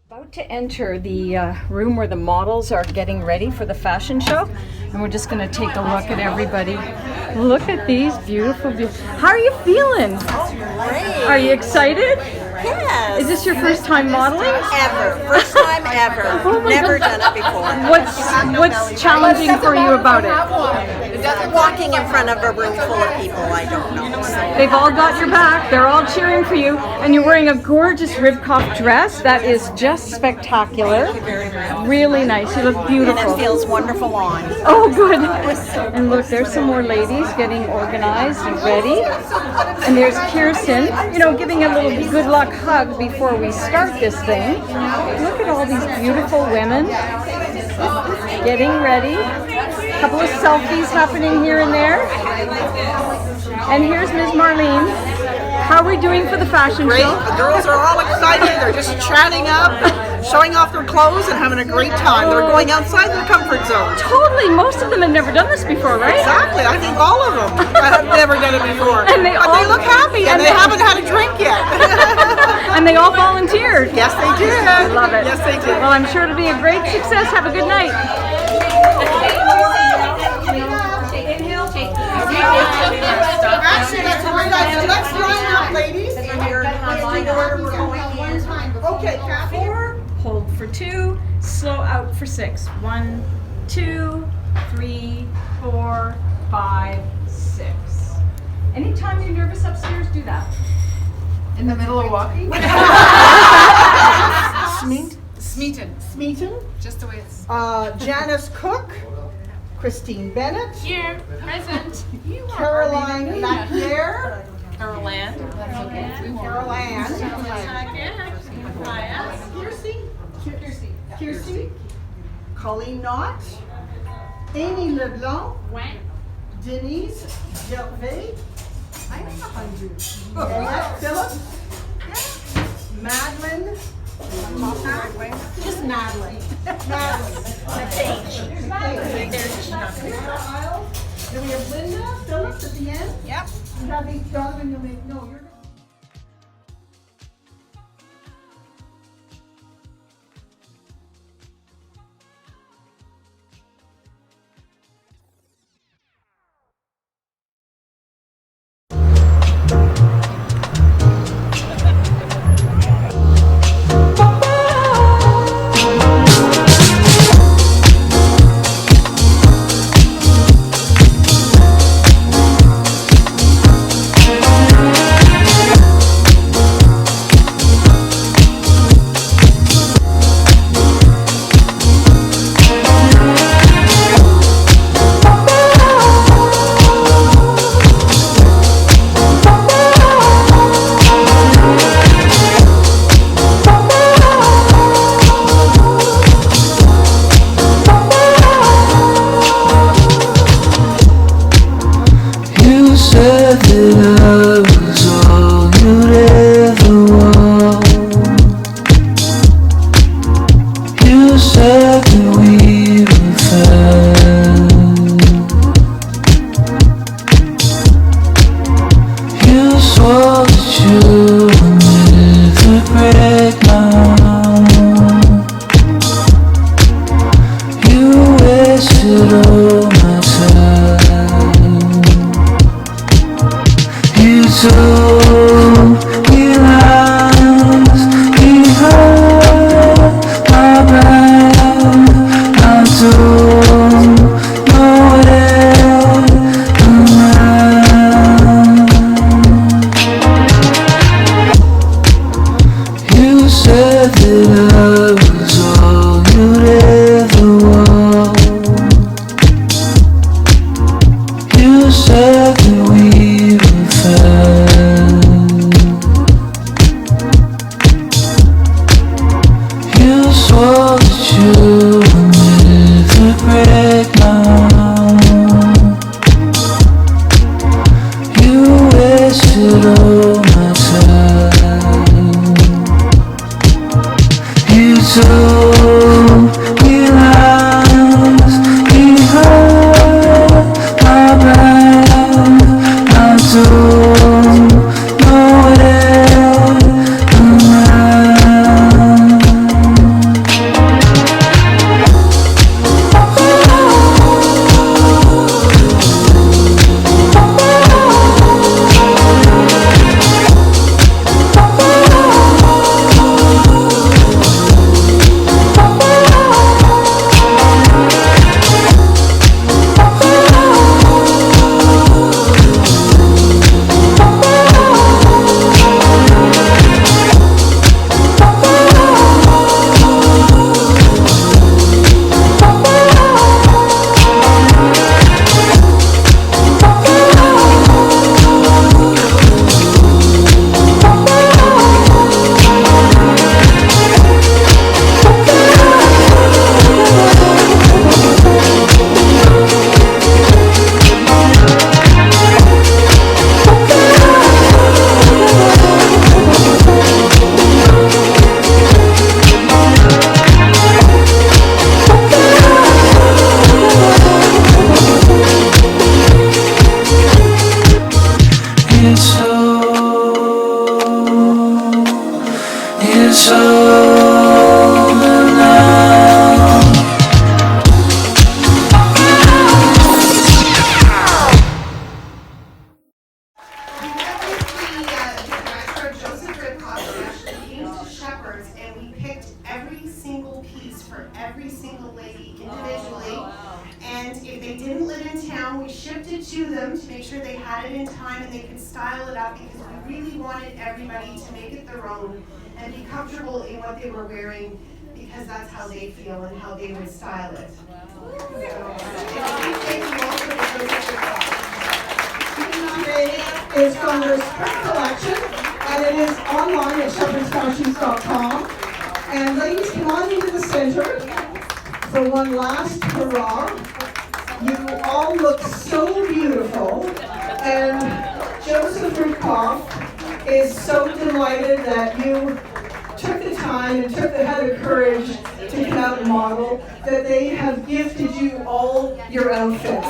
About to enter the room where the models are getting ready for the fashion show, and we're just going to take a look at everybody. Look at these beautiful. How are you feeling? Oh, great. Are you excited? Yes. Is this your first time modeling? Ever. First time ever. Oh my Never God. done it before. What's challenging for you about it? Walking in front of a room full of people, I don't know. So. They've all got your back. They're all cheering for you, and you're wearing a gorgeous Ribkoff dress that is just spectacular. Thank you very much. Really nice. You look beautiful. And it feels wonderful on. Oh, good. And look, there's some more ladies getting organized and ready. And there's Kirsten, giving a little good luck hug before we start this thing. Look at all these beautiful women getting ready. A couple of selfies happening here and there. And here's Ms. Marlene. How are we doing for the fashion Great. show? The girls are all excited. They're just chatting up, showing off their clothes, and having a great time. They're going outside their comfort zone. Totally. Most of them have never done this before, right? Exactly. I think all of them have never done it before. And they look happy, and they haven't had a drink yet. And they all volunteered. Yes, they did. I love it. Yes, they did. Well, I'm sure it'll be a great success. Have a good night. Actually, that's a great idea. Let's line up, ladies. Okay, Kathy. 4, hold for 2, slow out for 6. 1, 2, 3, 4, 5, 6. Anytime you're nervous upstairs, do that. In the middle of walking? Smeaton. Just the way it's. Janice Cook. Christine Bennett. Here, present. Caroline Lapierre. Caroline. That's okay. Caroline. Kirsty. Colleen Knott. Amy Leblanc. Denise Gervais. Annette Phillips. Madeline. Just Madeline. Myra Iles. Then we have Linda Phillips at the end. Yep. You have these Donovan, you'll make, no, you're. it's over now. Director Joseph Ribkoff actually came to Shepherd's and we picked every single piece for every single lady individually. And if they didn't live in town, we shipped it to them to make sure they had it in time and they could style it up, because we really wanted everybody to make it their own and be comfortable in what they were wearing, because that's how they feel and how they would style it. So, it's a big thank you all for the Joseph Ribkoff. Is from their spring collection, and it is online at shepherdsfashions.com. And ladies, come on into the center for one last hurrah. You all look so beautiful, and Joseph Ribkoff is so delighted that you took the time and had the courage to come out and model, that they have gifted you all your outfits.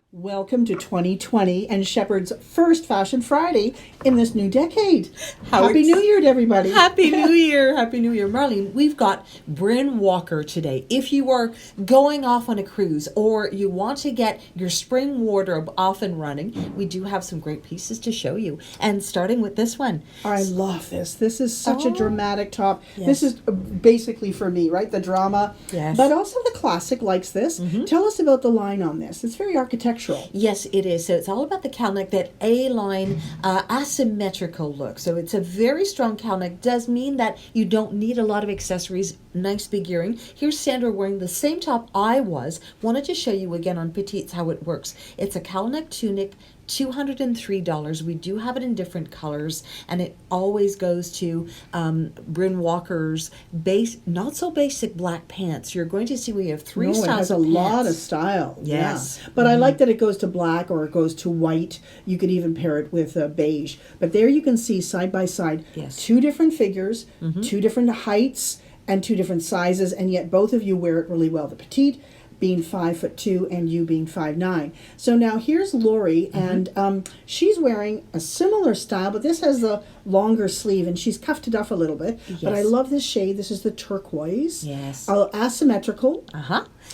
Welcome to 2020 and Shepherd's first Fashion Friday in this new decade. Happy New Year to everybody. Happy New Year. Happy New Year. Marlene, we've got Bryn Walker today. If you are going off on a cruise or you want to get your spring wardrobe off and running, we do have some great pieces to show you. And starting with this one. I love this. This is such a dramatic top. Yes. This is basically for me, right? The drama. Yes. But also the classic likes this. Tell us about the line on this. It's very architectural. Yes, it is. So it's all about the cowl neck, that A-line asymmetrical look. So it's a very strong cowl neck. Does mean that you don't need a lot of accessories. Nice big earring. Here's Sandra wearing the same top I was. Wanted to show you again on petites how it works. It's a cowl neck tunic, $203. We do have it in different colors, and it always goes to Bryn Walker's not so basic black pants. You're going to see we have three styles. It has a lot of style. Yes. Yeah. But I like that it goes to black or it goes to white. You could even pair it with beige. But there you can see side by side, two different figures, two different heights, and two different sizes, and yet both of you wear it really well. The petite being 5'2" and you being 5'9". So now here's Lori, and she's wearing a similar style, but this has the longer sleeve, and she's cuffed it up a little bit. Yes. But I love this shade. This is the turquoise. Yes. Asymmetrical.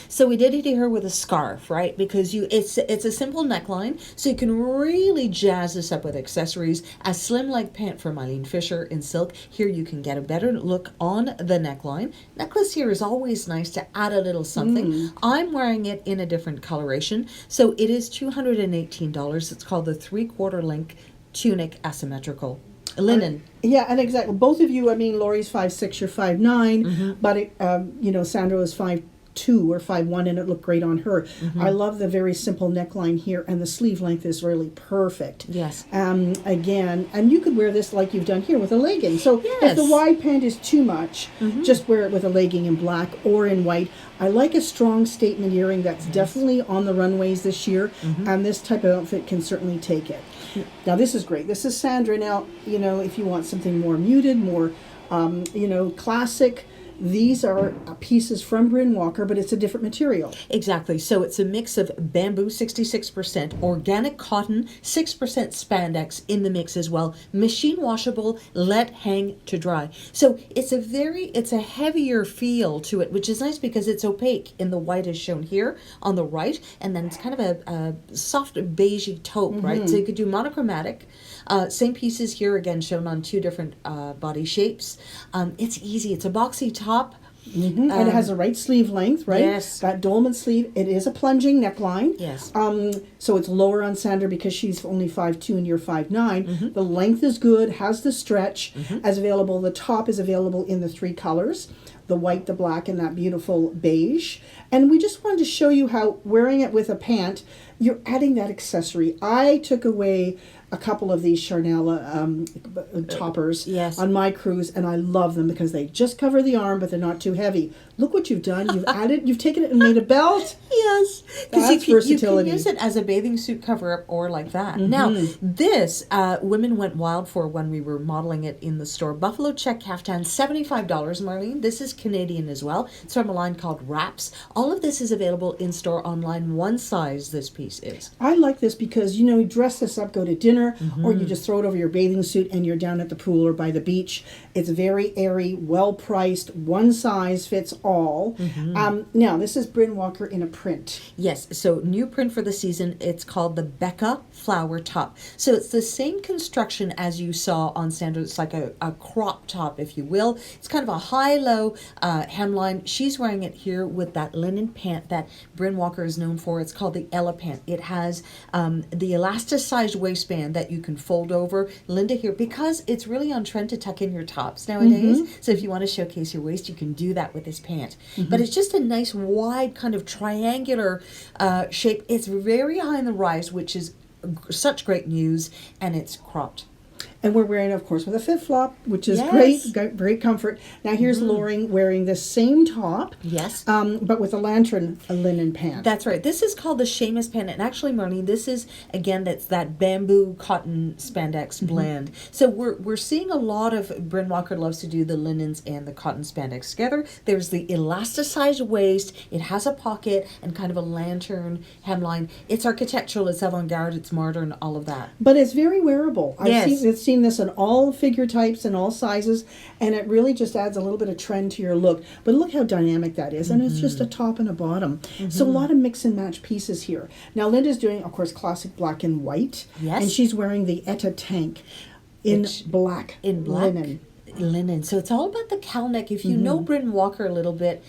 So we did it here with a scarf, right? Because it's a simple neckline, so you can really jazz this up with accessories. A slim leg pant from Eileen Fisher in silk. Here you can get a better look on the neckline. Necklace here is always nice to add a little something. I'm wearing it in a different coloration, so it is $218. It's called the 3/4 length tunic asymmetrical. Linen. Yeah, and exactly. Both of you, I mean, Lori's 5'6", you're 5'9", but it, Sandra is 5'2" or 5'1", and it looked great on her. I love the very simple neckline here, and the sleeve length is really perfect. Yes. Again, and you could wear this like you've done here with a legging. So if the wide pant is too much, just wear it with a legging in black or in white. I like a strong statement earring. That's definitely on the runways this year, and this type of outfit can certainly take it. Now this is great. This is Sandra. Now, if you want something more muted, more, classic, these are pieces from Bryn Walker, but it's a different material. Exactly. So it's a mix of bamboo, 66%, organic cotton, 6% spandex in the mix as well. Machine washable, let hang to dry. So it's a heavier feel to it, which is nice because it's opaque in the white as shown here on the right, and then it's kind of a soft beigey taupe, right? So you could do monochromatic. Same pieces here again shown on two different body shapes. It's easy. It's a boxy top. And it has the right sleeve length, right? Yes. Got dolman sleeve. It is a plunging neckline. Yes. So it's lower on Sandra because she's only 5'2" and you're 5'9". The length is good, has the stretch as available. The top is available in the 3 colors, the white, the black, and that beautiful beige. And we just wanted to show you how wearing it with a pant, you're adding that accessory. I took away a couple of these Charnel toppers on my cruise, and I love them because they just cover the arm, but they're not too heavy. Look what you've done. You've added, you've taken it and made a belt. Yes, That's versatility. You can use it as a bathing suit cover-up or like that. Now, this women went wild for when we were modeling it in the store. Buffalo check caftan, $75, Marlene. This is Canadian as well. It's from a line called Wraps. All of this is available in store online. One size this piece is. I like this because, you know, you dress this up, go to dinner, or you just throw it over your bathing suit and you're down at the pool or by the beach. It's very airy, well-priced, one size fits all. Now, this is Bryn Walker in a print. Yes, so new print for the season. It's called the Becca Flower Top. So it's the same construction as you saw on Sandra. It's like a crop top, if you will. It's kind of a high-low hemline. She's wearing it here with that linen pant that Bryn Walker is known for. It's called the Ella pant. It has the elasticized waistband that you can fold over. Linda here, because it's really on trend to tuck in your tops nowadays. So if you want to showcase your waist, you can do that with this pant. But it's just a nice wide kind of triangular shape. It's very high in the rise, which is such great news, and it's cropped. And we're wearing, of course, with a flip-flop, which is great comfort. Now here's Lauren wearing the same top, but with a lantern, a linen pant. That's right. This is called the Seamus pant. And actually, Marlene, this is, again, that's that bamboo cotton spandex blend. So we're seeing a lot of, Bryn Walker loves to do the linens and the cotton spandex together. There's the elasticized waist. It has a pocket and kind of a lantern hemline. It's architectural, it's avant-garde, it's modern, all of that. But it's very wearable. Yes. I've seen this in all figure types and all sizes, and it really just adds a little bit of trend to your look. But look how dynamic that is, and it's just a top and a bottom. So a lot of mix and match pieces here. Now Linda's doing, of course, classic black and white, and she's wearing the Etta tank in black linen. So it's all about the cowl neck. If you know Bryn Walker a little bit,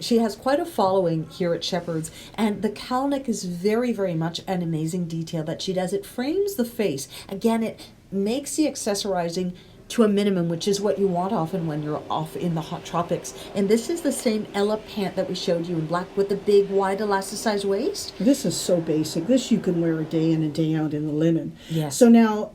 she has quite a following here at Shepherd's, and the cowl neck is very, very much an amazing detail that she does. It frames the face. Again, it makes the accessorizing to a minimum, which is what you want often when you're off in the hot tropics. And this is the same Ella pant that we showed you in black with the big wide elasticized waist. This is so basic. This you can wear a day in and day out in the linen. Yes. So now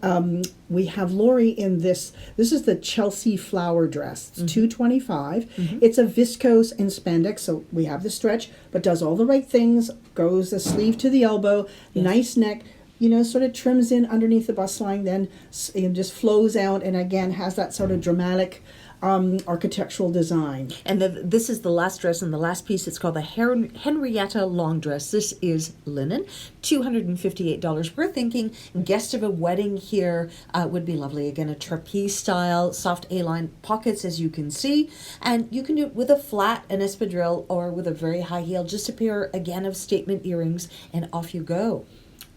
we have Lori in this. This is the Chelsea flower dress. It's $225. It's a viscose and spandex, so we have the stretch, but does all the right things. Goes the sleeve to the elbow, nice neck. You know, sort of trims in underneath the bust line, then just flows out, and again has that sort of dramatic architectural design. And this is the last dress and the last piece. It's called the Henrietta long dress. This is linen, $258. We're thinking guest of a wedding here would be lovely. Again, a trapeze style, soft A-line pockets, as you can see. And you can do it with a flat, an espadrille, or with a very high heel. Just a pair, again, of statement earrings, and off you go.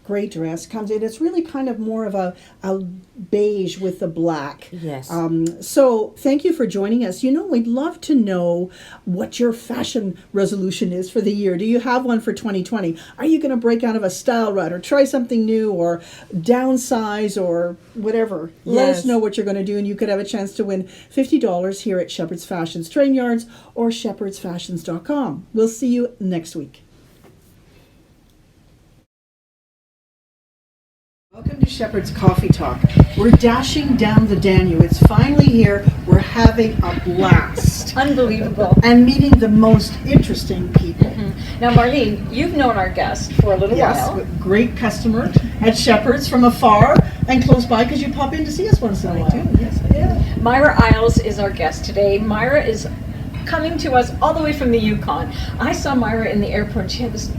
Great dress. Comes in. It's really kind of more of a beige with the black. Yes. So thank you for joining us. You know, we'd love to know what your fashion resolution is for the year. Do you have one for 2020? Are you going to break out of a style rut or try something new or downsize or whatever? Let us know what you're going to do, and you could have a chance to win $50 here at Shepherd's Fashions Train Yards or shepherdsfashions.com. We'll see you next week. Welcome to Shepherd's Coffee Talk. We're dashing down the Danube. It's finally here. We're having a blast. Unbelievable. And meeting the most interesting people. Now, Marlene, you've known our guest for a little while. Yes, great customer at Shepherd's from afar and close by because you pop in to see us once in a while. Yes, I do. Myra Iles is our guest today. Myra is coming to us all the way from the Yukon. I saw Myra in the airport. She had these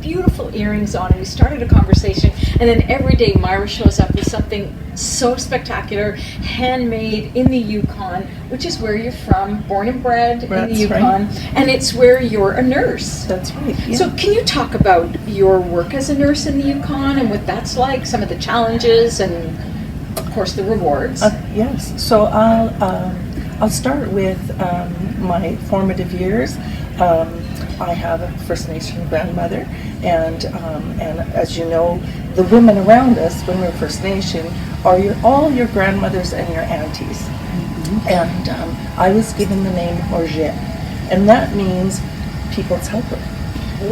beautiful earrings on, and we started a conversation. And then every day Myra shows up with something so spectacular, handmade in the Yukon, which is where you're from, born and bred in the Yukon, and it's where you're a nurse. That's right. Yeah. So can you talk about your work as a nurse in the Yukon and what that's like, some of the challenges and, of course, the rewards? Yes. So I'll start with my formative years, I have a First Nation grandmother, and as you know, the women around us when we're First Nation are all your grandmothers and your aunties. And I was given the name Orget, and that means people's helper.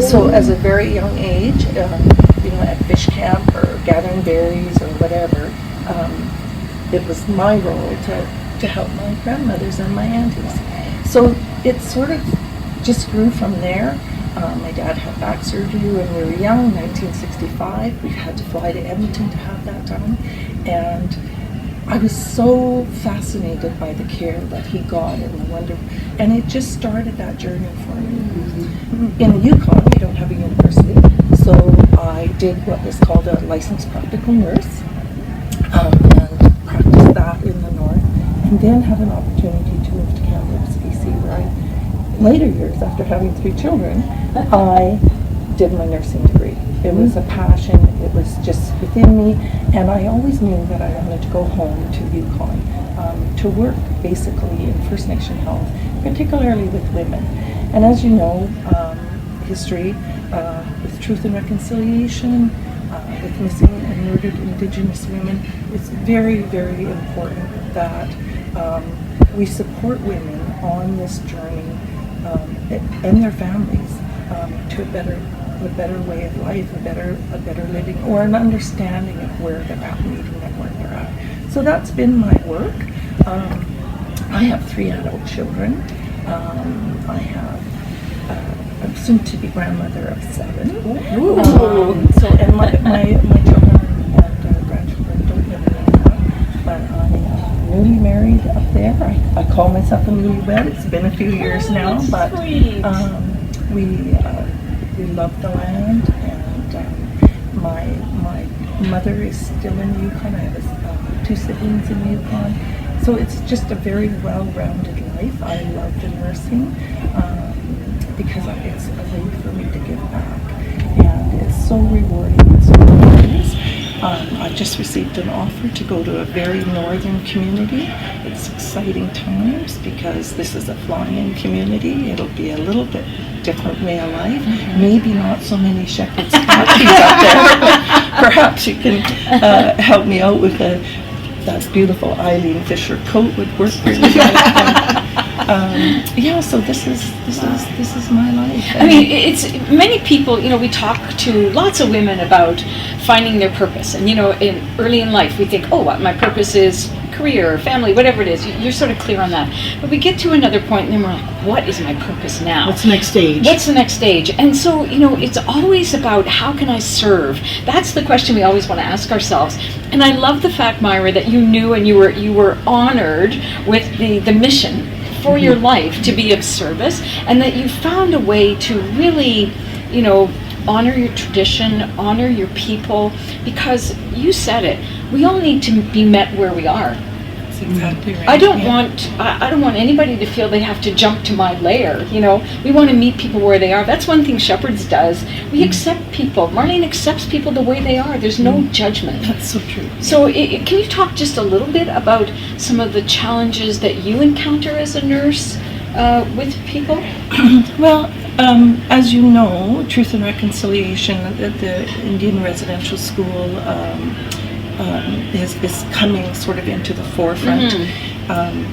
So as a very young age, at fish camp or gathering berries or whatever, it was my role to help my grandmothers and my aunties. So it sort of just grew from there. My dad had back surgery when we were young, 1965. We had to fly to Edmonton to have that done. And I was so fascinated by the care that he got and the wonder. And it just started that journey for me. In the Yukon, we don't have a university. So I did what was called a licensed practical nurse and practiced that in the north. And then had an opportunity to move to Kamloops, BC, where later years, after having 3 children, I did my nursing degree. It was a passion, it was just within me, and I always knew that I wanted to go home to Yukon to work basically in First Nation health, particularly with women. And as you know, history with Truth and Reconciliation, with missing and murdered Indigenous women, it's very, very important that we support women on this journey and their families to a better way of life, a better living, or an understanding of where they're at, meeting them where they're at. So that's been my work. I have 3 adult children. I have I'm soon to be grandmother of 7. And my children and grandchildren don't live in Yukon, but I'm newly married up there. I call myself a newlywed. It's been a few years now, but we love the land, and my mother is still in the Yukon. I have 2 siblings in the Yukon, so it's just a very well-rounded life. I love the nursing because it's a way for me to give back, and it's so rewarding and so nice. I just received an offer to go to a very northern community. It's exciting times because this is a flying community. It'll be a little bit different way of life. Maybe not so many shepherds khakis out there, but perhaps you can help me out with that beautiful Eileen Fisher coat would work really well. So this is my life. I mean, it's many people. We talk to lots of women about finding their purpose, and early in life we think, oh, what my purpose is, career, family, whatever it is. You're sort of clear on that, but we get to another point, and then we're like, what is my purpose now? What's the next stage? What's the next stage? And so it's always about how can I serve. That's the question we always want to ask ourselves. And I love the fact, Myra, that you knew and you were honored with the mission for your life to be of service, and that you found a way to really, honor your tradition, honor your people, because you said it, we all need to be met where we are. That's exactly right. I don't want anybody to feel they have to jump to my lair. We want to meet people where they are. That's one thing Shepherds does. We accept people. Marlene accepts people the way they are. There's no judgment. That's so true. So can you talk just a little bit about some of the challenges that you encounter as a nurse with people? Well, as you know, Truth and Reconciliation at the Indian Residential School is coming sort of into the forefront.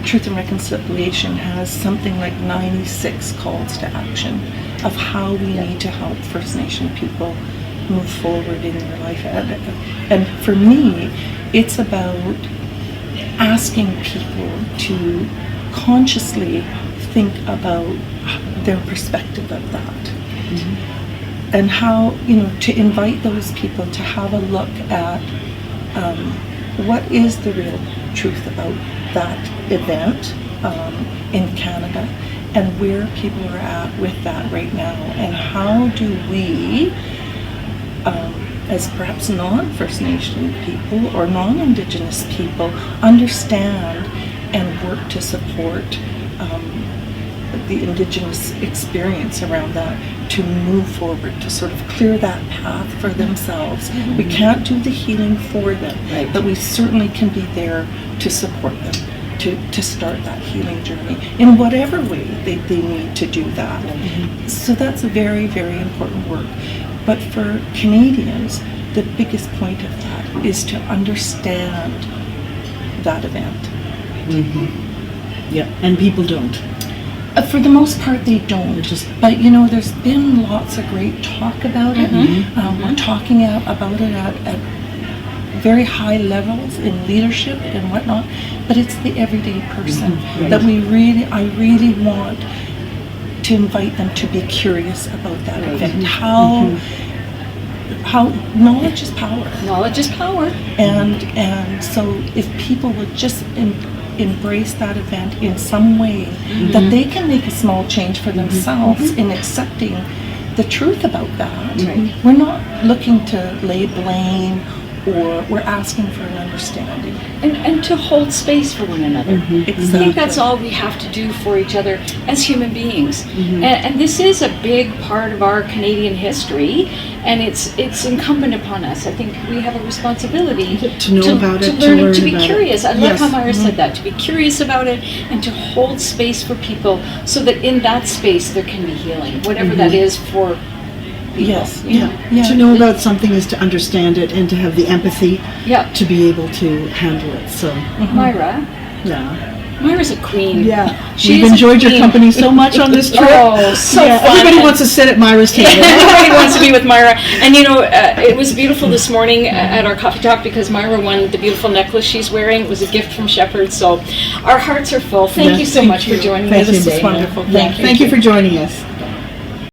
Truth and Reconciliation has something like 96 calls to action of how we need to help First Nation people move forward in their life. And for me, it's about asking people to consciously think about their perspective of that. And how, to invite those people to have a look at what is the real truth about that event in Canada, and where people are at with that right now, and how do we, as perhaps non-First Nation people or non-Indigenous people, understand and work to support the Indigenous experience around that, to move forward, to sort of clear that path for themselves. We can't do the healing for them, but we certainly can be there to support them, to start that healing journey in whatever way they need to do that. So that's a very, very important work. But for Canadians, the biggest point of that is to understand that event. Yeah, and people don't. For the most part, they don't. But there's been lots of great talk about it. We're talking about it at very high levels in leadership and whatnot. But it's the everyday person that I really want to invite them to be curious about that event. How knowledge is power. Knowledge is power. And so if people would just embrace that event in some way, that they can make a small change for themselves in accepting the truth about that. We're not looking to lay blame, or we're asking for an understanding. And to hold space for one another. Exactly. I think that's all we have to do for each other as human beings. And this is a big part of our Canadian history, and it's incumbent upon us. I think we have a responsibility to know about it, to learn to to be about curious. it. I love how Myra said that, to be curious about it and to hold space for people so that in that space there can be healing, whatever that is for people. Yes. To know about something is to understand it and to have the empathy to be able to handle it. So Myra. Myra's a queen. We've enjoyed your company so much on this trip. Oh, so fun. Everybody wants to sit at Myra's table. Everybody wants to be with Myra. And it was beautiful this morning at our coffee talk because Myra won the beautiful necklace she's wearing. It was a gift from Shepherd. So our hearts are full. Thank you so much for joining us today. It was wonderful. Thank you for joining us.